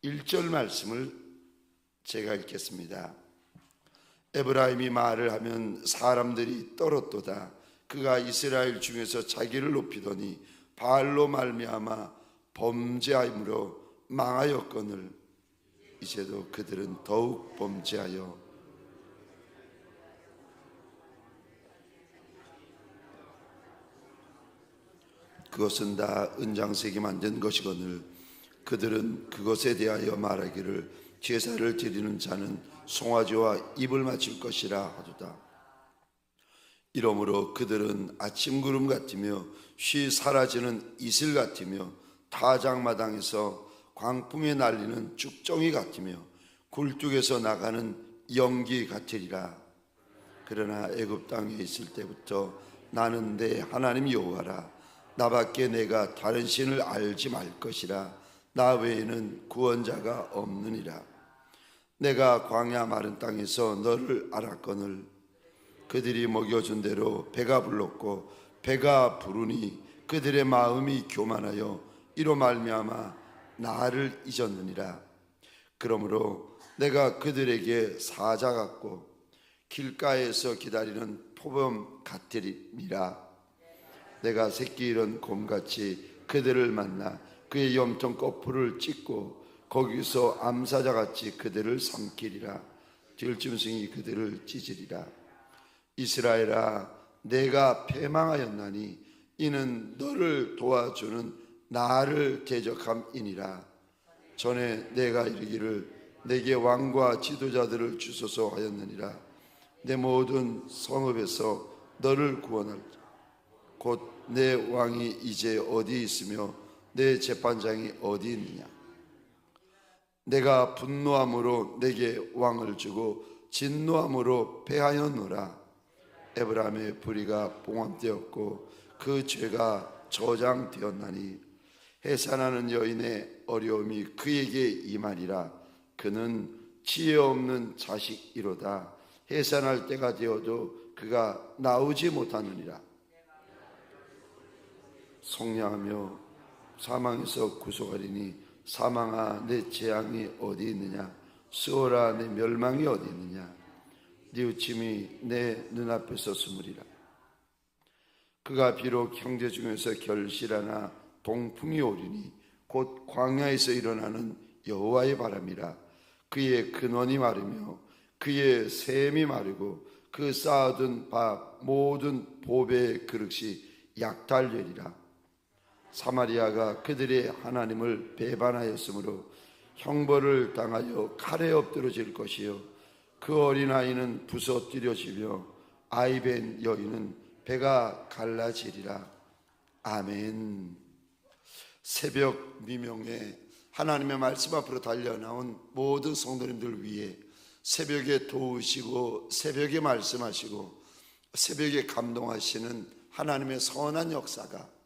1절 말씀을 제가 읽겠습니다. 에브라임이 말을 하면 사람들이 떨었도다. 그가 이스라엘 중에서 자기를 높이더니 바알로 말미암아 범죄함으로 망하였거늘 이제도 그들은 더욱 범죄하여 그것은 다 은장색이 만든 것이거늘 그들은 그것에 대하여 말하기를 제사를 드리는 자는 송아지와 입을 맞출 것이라 하도다. 이러므로 그들은 아침 구름 같으며 쉬 사라지는 이슬 같으며 타작마당에서 광풍에 날리는 쭉정이 같으며 굴뚝에서 나가는 연기 같으리라. 그러나 애굽 땅에 있을 때부터 나는 내 하나님 여호와라. 나밖에 내가 다른 신을 알지 말 것이라. 나 외에는 구원자가 없느니라. 내가 광야 마른 땅에서 너를 알았거늘 그들이 먹여준 대로 배가 불렀고 배가 부르니 그들의 마음이 교만하여 이로 말미암아 나를 잊었느니라. 그러므로 내가 그들에게 사자 같고 길가에서 기다리는 표범 같으리라. 내가 새끼 잃은 곰같이 그들을 만나 그의 염통 거풀을 찢고 거기서 암사자같이 그들을 삼키리라. 들짐승이 그들을 찢으리라. 이스라엘아, 내가 패망하였나니 이는 너를 도와주는 나를 대적함이니라. 전에 내가 이르기를 내게 왕과 지도자들을 주소서 하였느니라. 내 모든 성읍에서 너를 구원할 곧 내 왕이 이제 어디 있으며 내 재판장이 어디 있느냐. 내가 분노함으로 내게 왕을 주고 진노함으로 패하였노라. 에브라임의 불의가 봉함되었고 그 죄가 저장되었나니 해산하는 여인의 어려움이 그에게 임하리라. 그는 지혜 없는 자식이로다. 해산할 때가 되어도 그가 나오지 못하느니라. 속량하며 사망에서 구속하리니 사망아 내 재앙이 어디 있느냐. 수월아 내 멸망이 어디 있느냐. 뉘우침이 내 눈앞에서 스물이라. 그가 비록 형제 중에서 결실하나 동풍이 오리니 곧 광야에서 일어나는 여호와의 바람이라. 그의 근원이 마르며 그의 샘이 마르고 그 쌓아둔 밥 모든 보배의 그릇이 약탈되리라. 사마리아가 그들의 하나님을 배반하였으므로 형벌을 당하여 칼에 엎드러질 것이요 그 어린아이는 부서뜨려지며 아이벤 여인은 배가 갈라지리라. 아멘. 새벽 미명에 하나님의 말씀 앞으로 달려나온 모든 성도님들 위해 새벽에 도우시고 새벽에 말씀하시고 새벽에 감동하시는 하나님의 선한 역사가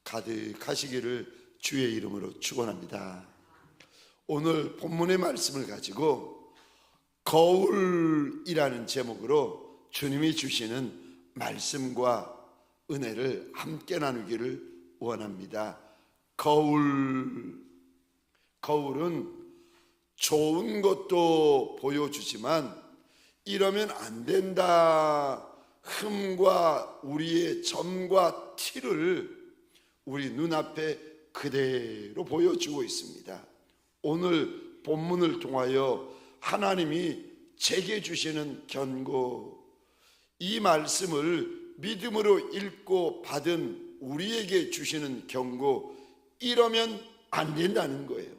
가득하시기를 주의 이름으로 축원합니다. 오늘 본문의 말씀을 가지고 거울이라는 제목으로 주님이 주시는 말씀과 은혜를 함께 나누기를 원합니다. 거울은 좋은 것도 보여주지만 이러면 안 된다 흠과 우리의 점과 티를 우리 눈앞에 그대로 보여주고 있습니다. 오늘 본문을 통하여 하나님이 제게 주시는 견고, 이 말씀을 믿음으로 읽고 받은 우리에게 주시는 경고, 이러면 안 된다는 거예요.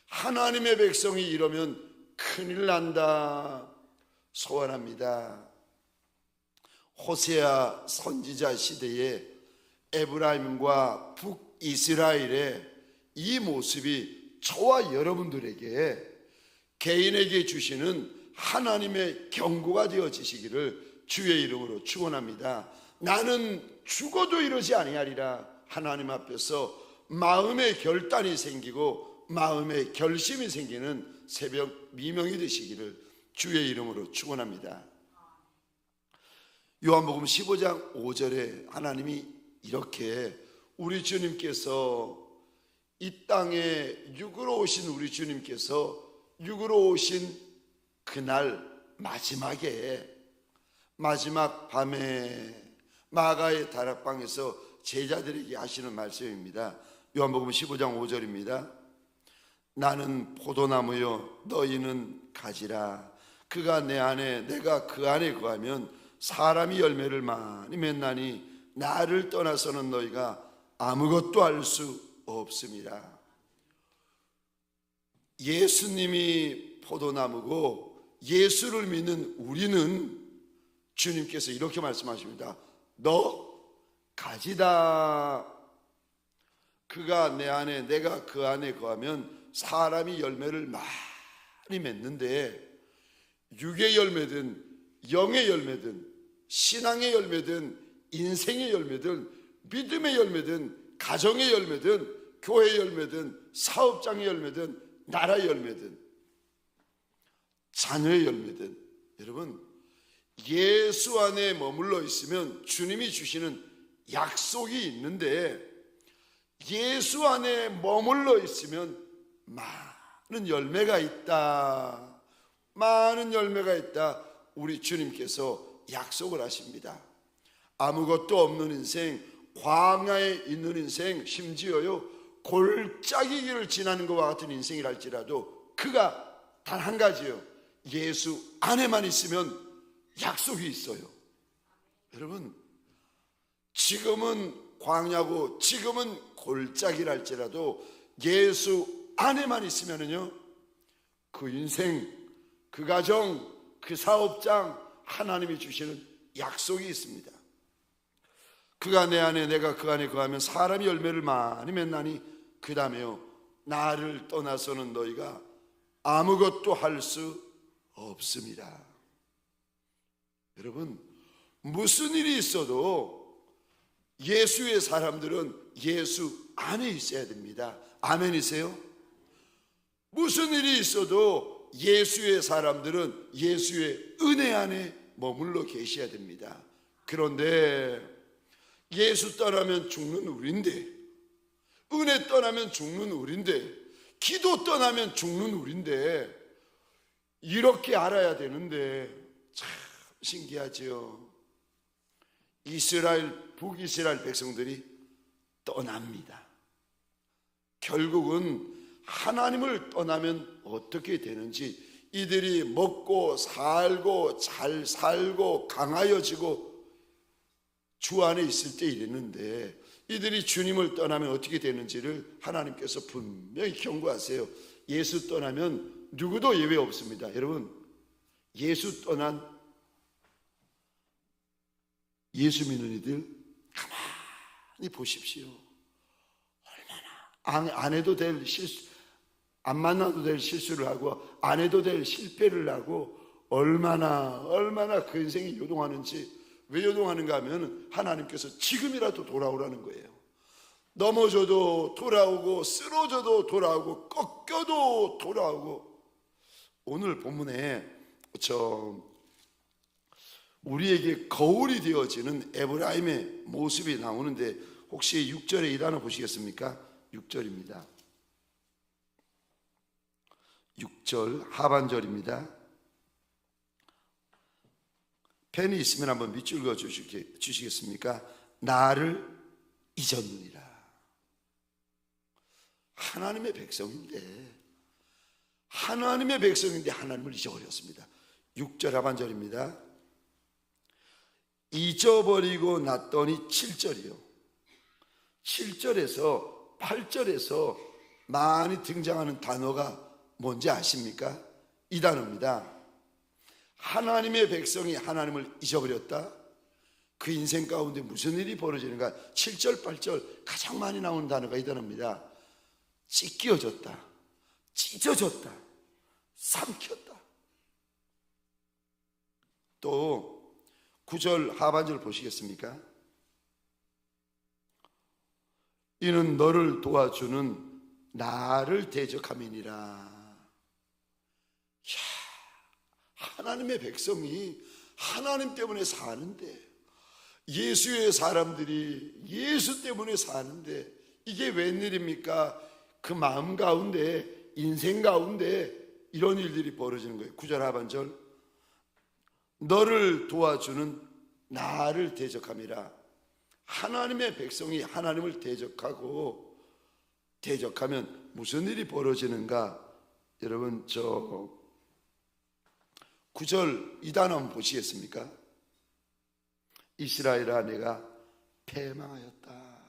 하나님의 백성이 이러면 큰일 난다. 소원합니다. 호세아 선지자 시대에 에브라임과 북이스라엘의 이 모습이 저와 여러분들에게 개인에게 주시는 하나님의 경고가 되어지시기를 주의 이름으로 축원합니다. 나는 죽어도 이러지 아니하리라. 하나님 앞에서 마음의 결단이 생기고 마음의 결심이 생기는 새벽 미명이 되시기를 주의 이름으로 축원합니다. 요한복음 15장 5절에 하나님이 이렇게 우리 주님께서 이 땅에 육으로 오신 우리 주님께서 육으로 오신 그날 마지막에 마지막 밤에 마가의 다락방에서 제자들에게 하시는 말씀입니다. 요한복음 15장 5절입니다. 나는 포도나무요 너희는 가지라. 그가 내 안에 내가 그 안에 거하면 사람이 열매를 많이 맺나니 나를 떠나서는 너희가 아무것도 할 수 없습니다. 예수님이 포도나무고 예수를 믿는 우리는 주님께서 이렇게 말씀하십니다. 너 가지다. 그가 내 안에 내가 그 안에 거하면 사람이 열매를 많이 맺는데, 육의 열매든 영의 열매든 신앙의 열매든 인생의 열매든 믿음의 열매든 가정의 열매든 교회의 열매든 사업장의 열매든 나라의 열매든 자녀의 열매든, 여러분 예수 안에 머물러 있으면 주님이 주시는 약속이 있는데, 예수 안에 머물러 있으면 많은 열매가 있다. 많은 열매가 있다. 우리 주님께서 약속을 하십니다. 아무것도 없는 인생, 광야에 있는 인생, 심지어요 골짜기 길을 지나는 것과 같은 인생이랄지라도 그가 단 한 가지요, 예수 안에만 있으면 약속이 있어요. 여러분 지금은 광야고 지금은 골짜기랄지라도 예수 안에만 있으면은요 그 인생, 그 가정, 그 사업장 하나님이 주시는 약속이 있습니다. 그가 내 안에 내가 그 안에 거하면 사람이 열매를 많이 맺나니 그 다음에요 나를 떠나서는 너희가 아무것도 할 수 없습니다. 여러분 무슨 일이 있어도 예수의 사람들은 예수 안에 있어야 됩니다. 아멘이세요? 무슨 일이 있어도 예수의 사람들은 예수의 은혜 안에 머물러 계셔야 됩니다. 그런데 예수 떠나면 죽는 우리인데, 은혜 떠나면 죽는 우리인데, 기도 떠나면 죽는 우리인데, 이렇게 알아야 되는데 참 신기하지요. 이스라엘, 북이스라엘 백성들이 떠납니다. 결국은 하나님을 떠나면 어떻게 되는지, 이들이 먹고 살고 잘 살고 강하여지고 주 안에 있을 때 이랬는데, 이들이 주님을 떠나면 어떻게 되는지를 하나님께서 분명히 경고하세요. 예수 떠나면 누구도 예외 없습니다. 여러분 예수 떠난 예수 믿는 이들 가만히 보십시오. 얼마나 안 해도 될 실수, 안 만나도 될 실수를 하고 안 해도 될 실패를 하고 얼마나 그 인생이 요동하는지. 왜 요동하는가 하면 하나님께서 지금이라도 돌아오라는 거예요. 넘어져도 돌아오고 쓰러져도 돌아오고 꺾여도 돌아오고. 오늘 본문에 우리에게 거울이 되어지는 에브라임의 모습이 나오는데, 혹시 6절에 이 단어 보시겠습니까? 6절입니다. 6절 하반절입니다. 펜이 있으면 한번 밑줄 그어 주시겠습니까? 나를 잊었느니라. 하나님의 백성인데 하나님을 잊어버렸습니다. 6절 하반절입니다. 잊어버리고 났더니 7절이요. 7절에서 8절에서 많이 등장하는 단어가 뭔지 아십니까? 이 단어입니다. 하나님의 백성이 하나님을 잊어버렸다. 그 인생 가운데 무슨 일이 벌어지는가? 7절, 8절 가장 많이 나오는 단어가 이 단어입니다. 찢겨졌다, 찢어졌다, 삼켰다. 또 9절 하반절 보시겠습니까? 이는 너를 도와주는 나를 대적함이니라. 하나님의 백성이 하나님 때문에 사는데, 예수의 사람들이 예수 때문에 사는데 이게 웬일입니까? 그 마음 가운데, 인생 가운데 이런 일들이 벌어지는 거예요. 9절 하반절, 너를 도와주는 나를 대적함이라. 하나님의 백성이 하나님을 대적하면 무슨 일이 벌어지는가? 여러분, 저 9절 이 단어 한번 보시겠습니까? 이스라엘아, 내가 패망하였다.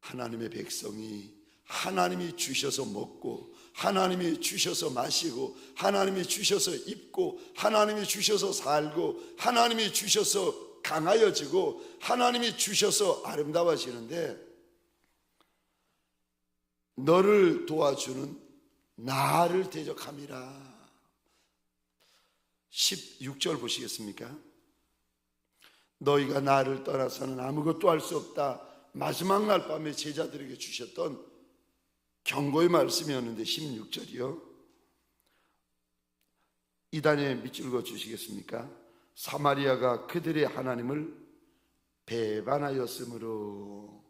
하나님의 백성이 하나님이 주셔서 먹고, 하나님이 주셔서 마시고, 하나님이 주셔서 입고, 하나님이 주셔서 살고, 하나님이 주셔서 강하여지고, 하나님이 주셔서 아름다워지는데, 너를 도와주는 나를 대적함이라. 16절 보시겠습니까? 너희가 나를 떠나서는 아무것도 할 수 없다. 마지막 날 밤에 제자들에게 주셨던 경고의 말씀이었는데 16절이요. 이 단에 밑줄거 주시겠습니까? 사마리아가 그들의 하나님을 배반하였으므로.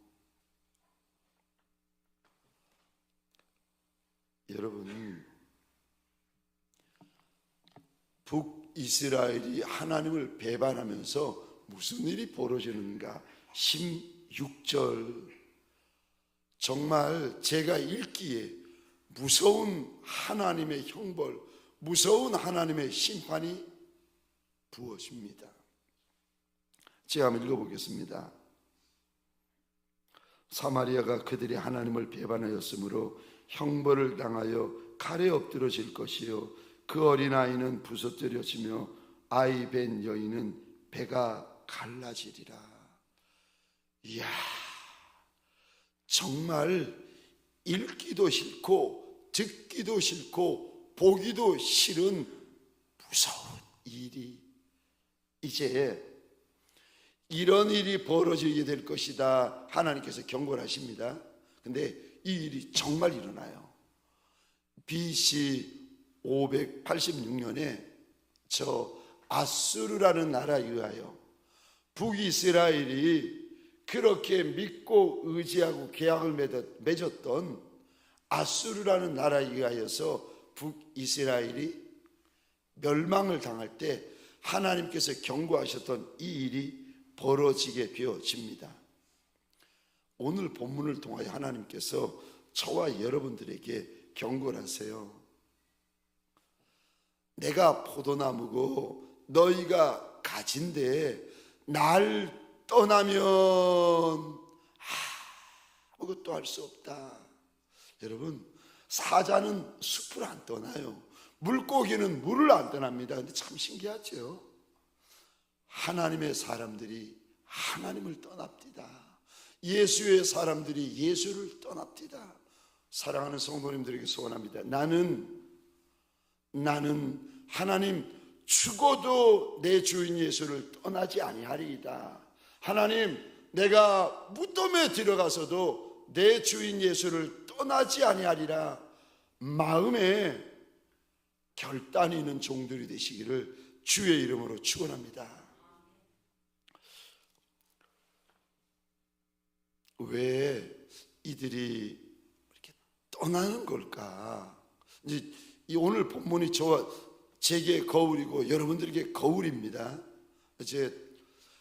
여러분, 북이스라엘이 하나님을 배반하면서 무슨 일이 벌어지는가? 16절, 정말 제가 읽기에 무서운 하나님의 형벌, 무서운 하나님의 심판이 부어집니다. 제가 한번 읽어보겠습니다. 사마리아가 그들이 하나님을 배반하였으므로 형벌을 당하여 칼에 엎드러질 것이요, 그 어린아이는 부서뜨려지며 아이 벤 여인은 배가 갈라지리라. 이야, 정말 읽기도 싫고 듣기도 싫고 보기도 싫은 무서운 일이 이제 이런 일이 벌어지게 될 것이다 하나님께서 경고를 하십니다. 근데 이 일이 정말 일어나요. BC 586년에 저 아수르라는 나라에 의하여 북이스라엘이 그렇게 믿고 의지하고 계약을 맺었던 아수르라는 나라에 의하여서 북이스라엘이 멸망을 당할 때 하나님께서 경고하셨던 이 일이 벌어지게 되어집니다. 오늘 본문을 통하여 하나님께서 저와 여러분들에게 경고를 하세요. 내가 포도나무고 너희가 가지인데 날 떠나면 아무것도 할 수 없다. 여러분, 사자는 숲을 안 떠나요. 물고기는 물을 안 떠납니다. 근데 참 신기하죠. 하나님의 사람들이 하나님을 떠납니다. 예수의 사람들이 예수를 떠납니다. 사랑하는 성도님들에게 소원합니다. 나는 하나님 죽어도 내 주인 예수를 떠나지 아니하리이다. 하나님, 내가 무덤에 들어가서도 내 주인 예수를 떠나지 아니하리라. 마음에 결단이 있는 종들이 되시기를 주의 이름으로 축원합니다. 왜 이들이 이렇게 떠나는 걸까? 이제 이 오늘 본문이 제게 거울이고 여러분들에게 거울입니다. 이제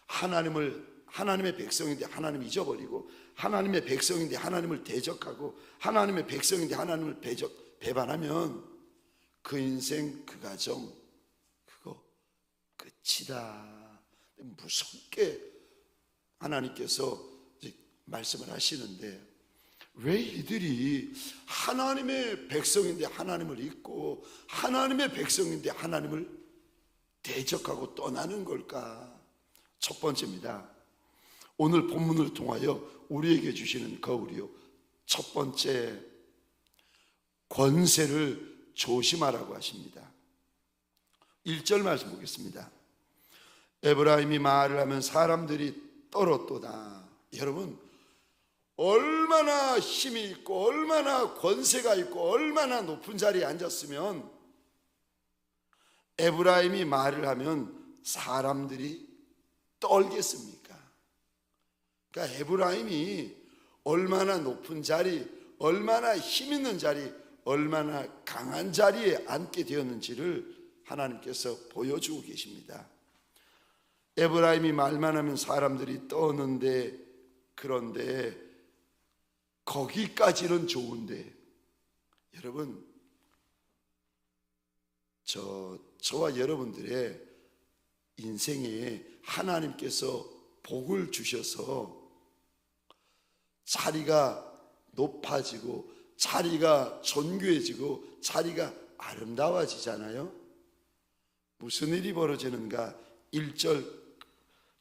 하나님의 백성인데 하나님을 잊어버리고, 하나님의 백성인데 하나님을 대적하고, 하나님의 백성인데 하나님을 배반하면 그 인생, 그 가정, 그거 끝이다. 무섭게 하나님께서 말씀을 하시는데, 왜 이들이 하나님의 백성인데 하나님을 잊고 하나님의 백성인데 하나님을 대적하고 떠나는 걸까? 첫 번째입니다. 오늘 본문을 통하여 우리에게 주시는 거울이요, 첫 번째, 권세를 조심하라고 하십니다. 1절 말씀 보겠습니다. 에브라임이 말을 하면 사람들이 떨었도다. 여러분, 얼마나 힘이 있고 얼마나 권세가 있고 얼마나 높은 자리에 앉았으면 에브라임이 말을 하면 사람들이 떨겠습니까? 그러니까 에브라임이 얼마나 높은 자리, 얼마나 힘 있는 자리, 얼마나 강한 자리에 앉게 되었는지를 하나님께서 보여주고 계십니다. 에브라임이 말만 하면 사람들이 떠오는데, 그런데 거기까지는 좋은데, 여러분, 저와 여러분들의 인생에 하나님께서 복을 주셔서 자리가 높아지고 자리가 존귀해지고 자리가 아름다워지잖아요. 무슨 일이 벌어지는가? 1절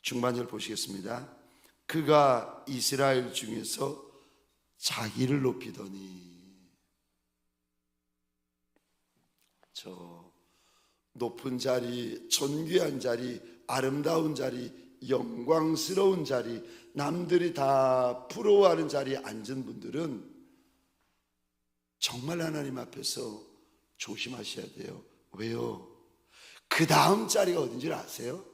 중반절 보시겠습니다. 그가 이스라엘 중에서 자기를 높이더니, 저 높은 자리, 존귀한 자리, 아름다운 자리, 영광스러운 자리, 남들이 다 부러워하는 자리에 앉은 분들은 정말 하나님 앞에서 조심하셔야 돼요. 왜요? 그 다음 자리가 어딘지 아세요?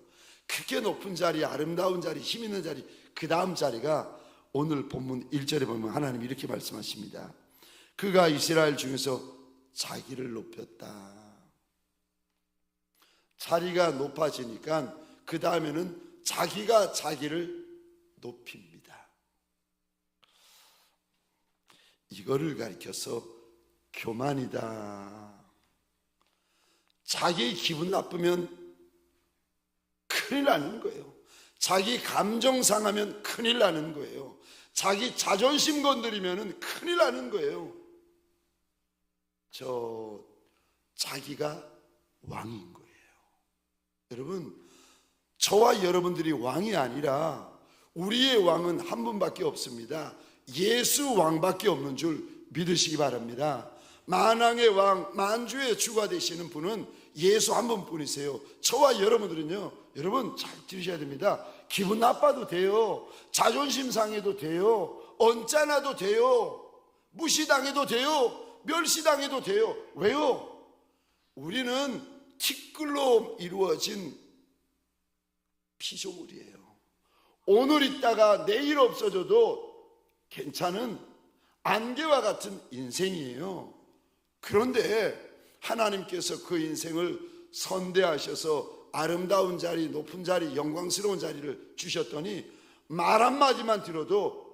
그렇게 높은 자리, 아름다운 자리, 힘 있는 자리, 그 다음 자리가 오늘 본문 1절에 보면 하나님이 이렇게 말씀하십니다. 그가 이스라엘 중에서 자기를 높였다. 자리가 높아지니까 그 다음에는 자기가 자기를 높입니다. 이거를 가리켜서 교만이다. 자기 기분 나쁘면 큰일 나는 거예요. 자기 감정 상하면 큰일 나는 거예요. 자기 자존심 건드리면 큰일 나는 거예요. 자기가 왕인 거예요. 여러분, 저와 여러분들이 왕이 아니라 우리의 왕은 한 분밖에 없습니다. 예수 왕밖에 없는 줄 믿으시기 바랍니다. 만왕의 왕, 만주의 주가 되시는 분은 예수 한 분뿐이세요. 저와 여러분들은요, 여러분 잘 들으셔야 됩니다. 기분 나빠도 돼요. 자존심 상해도 돼요. 언짢아도 돼요. 무시당해도 돼요. 멸시당해도 돼요. 왜요? 우리는 티끌로 이루어진 피조물이에요. 오늘 있다가 내일 없어져도 괜찮은 안개와 같은 인생이에요. 그런데 하나님께서 그 인생을 선대하셔서 아름다운 자리, 높은 자리, 영광스러운 자리를 주셨더니 말 한마디만 들어도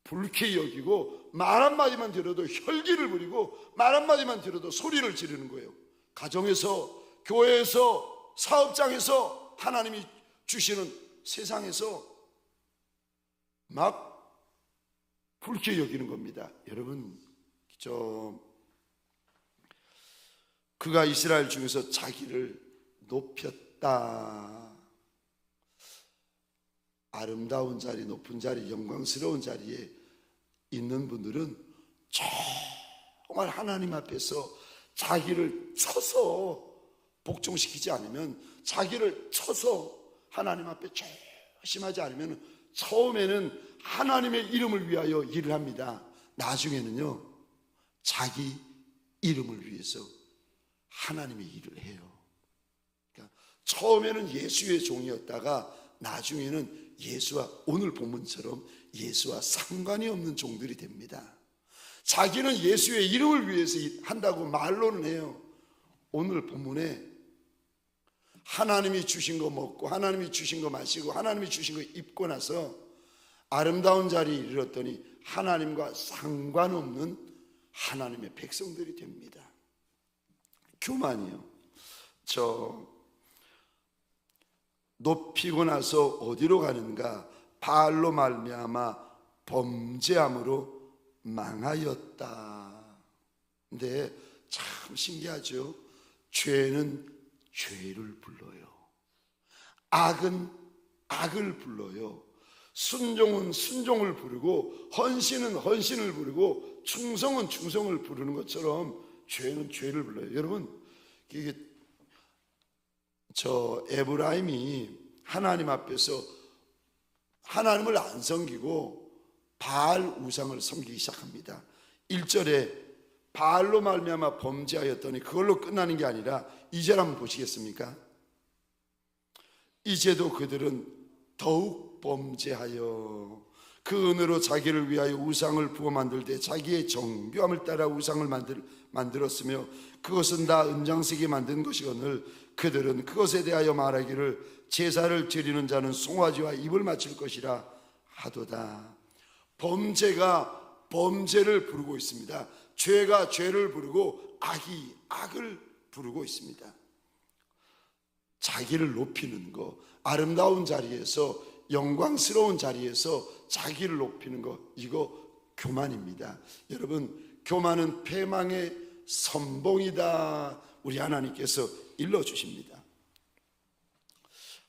불쾌히 여기고, 말 한마디만 들어도 혈기를 부리고, 말 한마디만 들어도 소리를 지르는 거예요. 가정에서, 교회에서, 사업장에서, 하나님이 주시는 세상에서 막 불쾌히 여기는 겁니다. 여러분, 그가 이스라엘 중에서 자기를 높였다. 아름다운 자리, 높은 자리, 영광스러운 자리에 있는 분들은 정말 하나님 앞에서 자기를 쳐서 복종시키지 않으면, 자기를 쳐서 하나님 앞에 조심하지 않으면 처음에는 하나님의 이름을 위하여 일을 합니다. 나중에는요, 자기 이름을 위해서 하나님의 일을 해요. 그러니까 처음에는 예수의 종이었다가 나중에는 예수와, 오늘 본문처럼 예수와 상관이 없는 종들이 됩니다. 자기는 예수의 이름을 위해서 한다고 말로는 해요. 오늘 본문에 하나님이 주신 거 먹고, 하나님이 주신 거 마시고, 하나님이 주신 거 입고 나서 아름다운 자리에 이르렀더니 하나님과 상관없는 하나님의 백성들이 됩니다. 교만이요. 높이고 나서 어디로 가는가? 바알로 말미암아 범죄함으로 망하였다. 근데 참 신기하죠. 죄는 죄를 불러요. 악은 악을 불러요. 순종은 순종을 부르고, 헌신은 헌신을 부르고, 충성은 충성을 부르는 것처럼 죄는 죄를 불러요. 여러분, 이게 에브라임이 하나님 앞에서 하나님을 안 섬기고 바알 우상을 섬기기 시작합니다. 1절에 바알로 말미암아 범죄하였더니 그걸로 끝나는 게 아니라 2절 한번 보시겠습니까? 이제도 그들은 더욱 범죄하여 그 은으로 자기를 위하여 우상을 부어 만들 때 자기의 정교함을 따라 우상을 만들었으며 그것은 다 은장색이 만든 것이거늘 그들은 그것에 대하여 말하기를 제사를 드리는 자는 송아지와 입을 맞출 것이라 하도다. 범죄가 범죄를 부르고 있습니다. 죄가 죄를 부르고 악이 악을 부르고 있습니다. 자기를 높이는 거, 아름다운 자리에서, 영광스러운 자리에서 자기를 높이는 거, 이거 교만입니다. 여러분, 교만은 패망의 선봉이다, 우리 하나님께서 일러주십니다.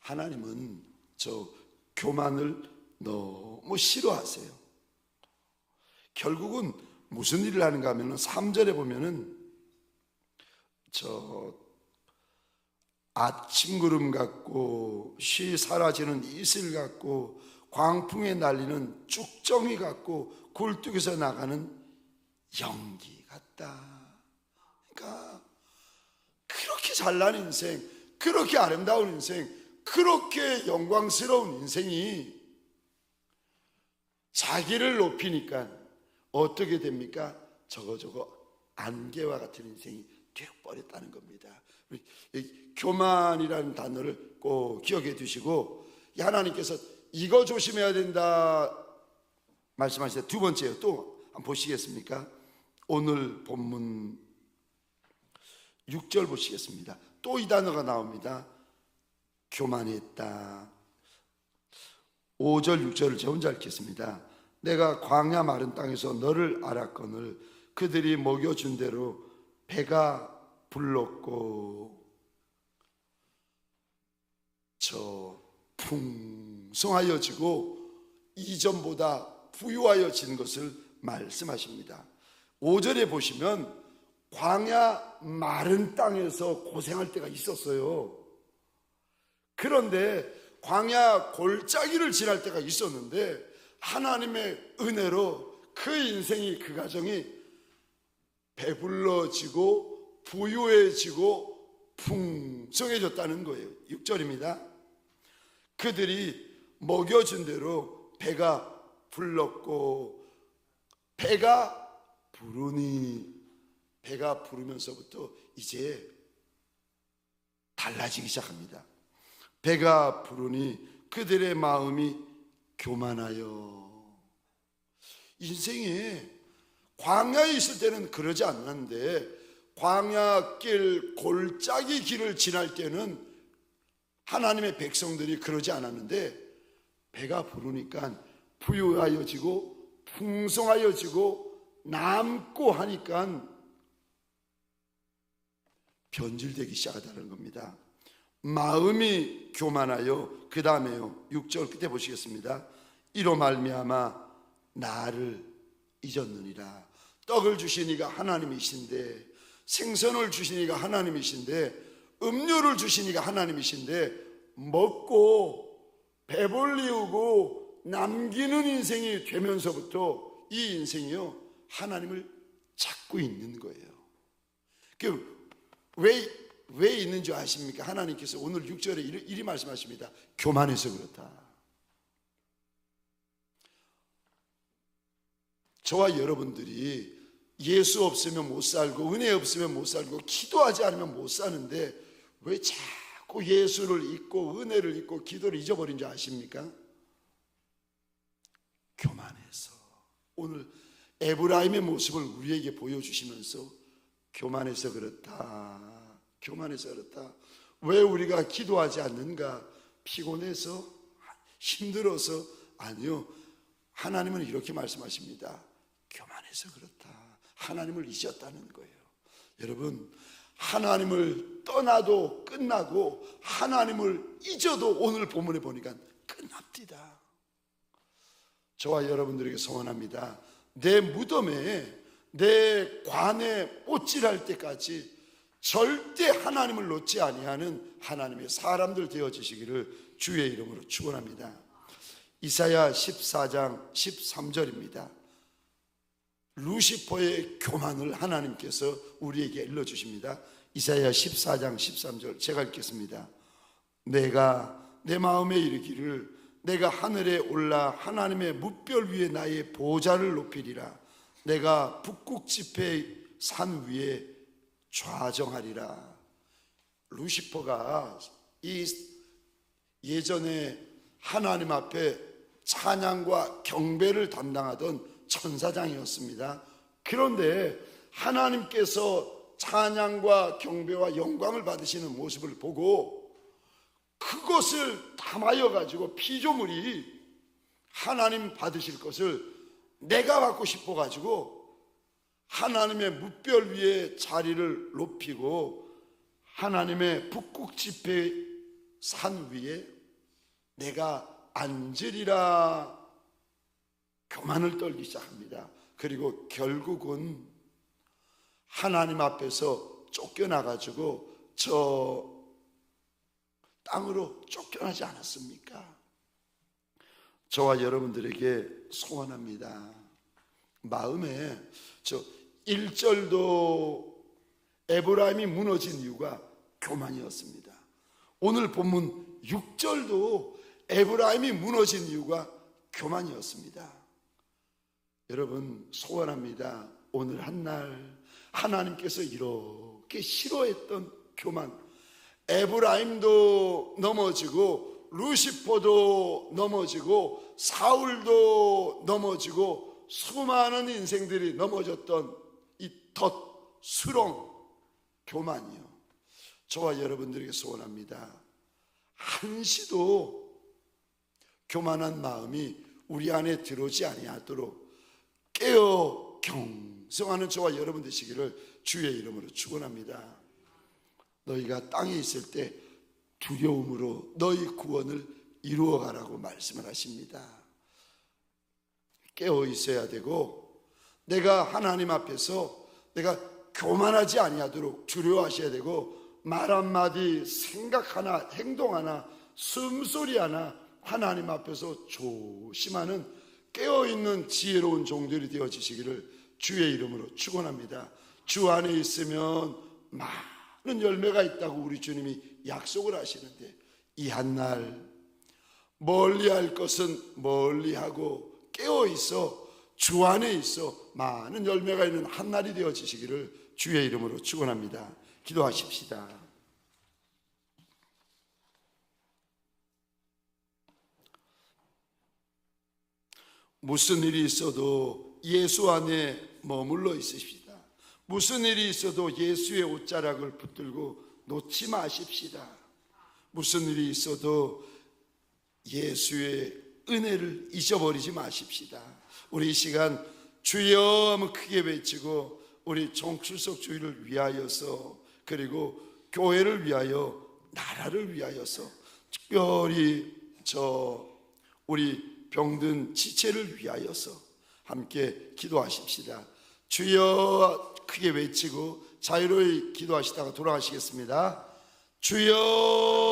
하나님은 저 교만을 너무 싫어하세요. 결국은 무슨 일을 하는가 하면 3절에 보면은 저 아침 구름 같고 쉬 사라지는 이슬 같고 광풍에 날리는 쭉정이 같고 굴뚝에서 나가는 연기 같다. 그러니까 그렇게 잘난 인생, 그렇게 아름다운 인생, 그렇게 영광스러운 인생이 자기를 높이니까 어떻게 됩니까? 저거 안개와 같은 인생이 되어버렸다는 겁니다. 교만이라는 단어를 꼭 기억해 두시고, 하나님께서 이거 조심해야 된다 말씀하시죠. 두 번째요. 또 한번 보시겠습니까? 오늘 본문 6절 보시겠습니다. 또 이 단어가 나옵니다. 교만했다. 5절 6절을 저 혼자 읽겠습니다. 내가 광야 마른 땅에서 너를 알았거늘 그들이 먹여준 대로 배가 불렀고 저 풍성하여지고 이전보다 부유하여진 것을 말씀하십니다. 5절에 보시면 광야 마른 땅에서 고생할 때가 있었어요. 그런데 광야 골짜기를 지날 때가 있었는데 하나님의 은혜로 그 인생이, 그 가정이 배불러지고 부유해지고 풍성해졌다는 거예요. 6절입니다. 그들이 먹여준 대로 배가 불렀고 배가 부르니, 배가 부르면서부터 이제 달라지기 시작합니다. 배가 부르니 그들의 마음이 교만하여. 인생에 광야에 있을 때는 그러지 않는데 광야길 골짜기 길을 지날 때는 하나님의 백성들이 그러지 않았는데 배가 부르니까 부유하여지고 풍성하여지고 남고 하니까 변질되기 시작하다는 겁니다. 마음이 교만하여. 그 다음에요, 6절 끝에 보시겠습니다. 이로 말미암아 나를 잊었느니라. 떡을 주시니가 하나님이신데, 생선을 주시니가 하나님이신데, 음료를 주시니가 하나님이신데, 먹고 배불리우고 남기는 인생이 되면서부터 이 인생이요 하나님을 찾고 있는 거예요. 왜 있는 줄 아십니까? 하나님께서 오늘 6절에 이리 말씀하십니다. 교만해서 그렇다. 저와 여러분들이 예수 없으면 못 살고 은혜 없으면 못 살고 기도하지 않으면 못 사는데 왜 자꾸 예수를 잊고 은혜를 잊고 기도를 잊어버린 줄 아십니까? 교만해서. 오늘 에브라임의 모습을 우리에게 보여주시면서 교만해서 그렇다, 교만해서 그렇다. 왜 우리가 기도하지 않는가? 피곤해서? 힘들어서? 아니요, 하나님은 이렇게 말씀하십니다. 교만해서 그렇다. 하나님을 잊었다는 거예요. 여러분, 하나님을 떠나도 끝나고 하나님을 잊어도 오늘 본문에 보니까 끝납니다. 저와 여러분들에게 소원합니다. 내 무덤에, 내 관에 못질할 때까지 절대 하나님을 놓지 아니하는 하나님의 사람들 되어지시기를 주의 이름으로 축원합니다. 이사야 14장 13절입니다. 루시퍼의 교만을 하나님께서 우리에게 일러주십니다. 이사야 14장 13절 제가 읽겠습니다. 내가 내 마음에 이르기를 내가 하늘에 올라 하나님의 뭇별 위에 나의 보좌를 높이리라. 내가 북극 지폐의 산 위에 좌정하리라. 루시퍼가 이 예전에 하나님 앞에 찬양과 경배를 담당하던 천사장이었습니다. 그런데 하나님께서 찬양과 경배와 영광을 받으시는 모습을 보고 그것을 담아여 가지고 피조물이 하나님 받으실 것을 내가 받고 싶어 가지고 하나님의 뭇별 위에 자리를 높이고 하나님의 북극 지폐 산 위에 내가 앉으리라 교만을 떨기 시작합니다. 그리고 결국은 하나님 앞에서 쫓겨나가지고 저 땅으로 쫓겨나지 않았습니까? 저와 여러분들에게 소원합니다. 마음에 저 1절도 에브라임이 무너진 이유가 교만이었습니다. 오늘 본문 6절도 에브라임이 무너진 이유가 교만이었습니다. 여러분 소원합니다. 오늘 한날 하나님께서 이렇게 싫어했던 교만, 에브라임도 넘어지고 루시퍼도 넘어지고 사울도 넘어지고 수많은 인생들이 넘어졌던 이 덫, 수렁, 교만이요. 저와 여러분들에게 소원합니다. 한시도 교만한 마음이 우리 안에 들어오지 아니하도록 깨어 경성하는 저와 여러분 되시기를 주의 이름으로 축원합니다. 너희가 땅에 있을 때 두려움으로 너희 구원을 이루어가라고 말씀을 하십니다. 깨어 있어야 되고 내가 하나님 앞에서 내가 교만하지 아니하도록 두려워하셔야 되고 말 한마디, 생각 하나, 행동 하나, 숨소리 하나 하나님 앞에서 조심하는 깨어있는 지혜로운 종들이 되어지시기를 주의 이름으로 축원합니다. 주 안에 있으면 많은 열매가 있다고 우리 주님이 약속을 하시는데 이 한날 멀리할 것은 멀리하고 깨어있어 주 안에 있어 많은 열매가 있는 한날이 되어지시기를 주의 이름으로 축원합니다. 기도하십시다. 무슨 일이 있어도 예수 안에 머물러 있으십시다. 무슨 일이 있어도 예수의 옷자락을 붙들고 놓지 마십시다. 무슨 일이 있어도 예수의 은혜를 잊어버리지 마십시다. 우리 이 시간 주여 하면 크게 외치고 우리 총출석 주의를 위하여서 그리고 교회를 위하여 나라를 위하여서 특별히 우리 병든 지체를 위하여서 함께 기도하십시다. 주여 크게 외치고 자유로이 기도하시다가 돌아가시겠습니다. 주여